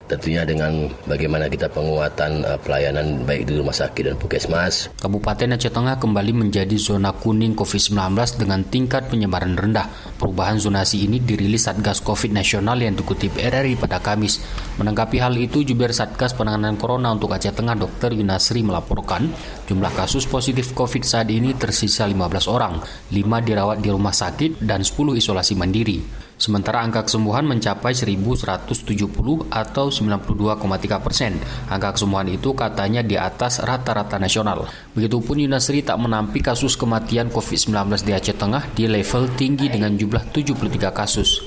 tentunya dengan bagaimana kita penguatan pelayanan baik di rumah sakit dan puskesmas. Kabupaten Aceh Tengah kembali menjadi zona kuning COVID-19 dengan tingkat penyebaran rendah. Perubahan zonasi ini dirilis Satgas COVID Nasional yang dikutip RRI pada Kamis. Menanggapi hal itu, Jubir Satgas Penanganan Corona untuk Aceh Tengah Dr. Yunasri melaporkan jumlah kasus positif COVID saat ini tersisa 15 orang, 5 dirawat di rumah sakit dan 10 isolasi mandiri. Sementara angka kesembuhan mencapai 1.170 atau 92,3%. Angka kesembuhan itu katanya di atas rata-rata nasional. Begitupun Yunasri tak menampik kasus kematian COVID-19 di Aceh Tengah di level tinggi dengan jumlah 73 kasus.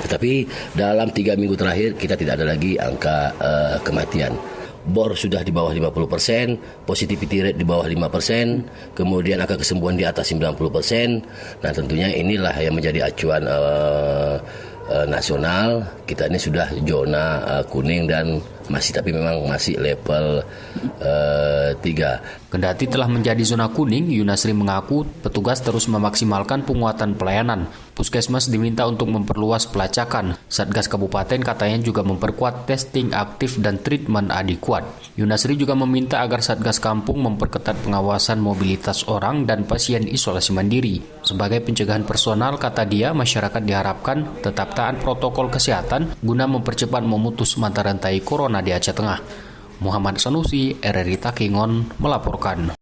Tetapi dalam 3 minggu terakhir kita tidak ada lagi angka kematian. BOR sudah di bawah 50%, positivity rate di bawah 5%, kemudian angka kesembuhan di atas 90%. Nah tentunya inilah yang menjadi acuan nasional. Kita ini sudah zona kuning dan tapi memang masih level 3. Kendati telah menjadi zona kuning, Yunasri mengaku petugas terus memaksimalkan penguatan pelayanan. Puskesmas diminta untuk memperluas pelacakan. Satgas Kabupaten katanya juga memperkuat testing aktif dan treatment adekuat. Yunasri juga meminta agar Satgas Kampung memperketat pengawasan mobilitas orang dan pasien isolasi mandiri. Sebagai pencegahan personal, kata dia, masyarakat diharapkan tetap taat protokol kesehatan guna mempercepat memutus mata rantai corona di Aceh Tengah. Muhammad Sanusi, RRI Takengon, melaporkan.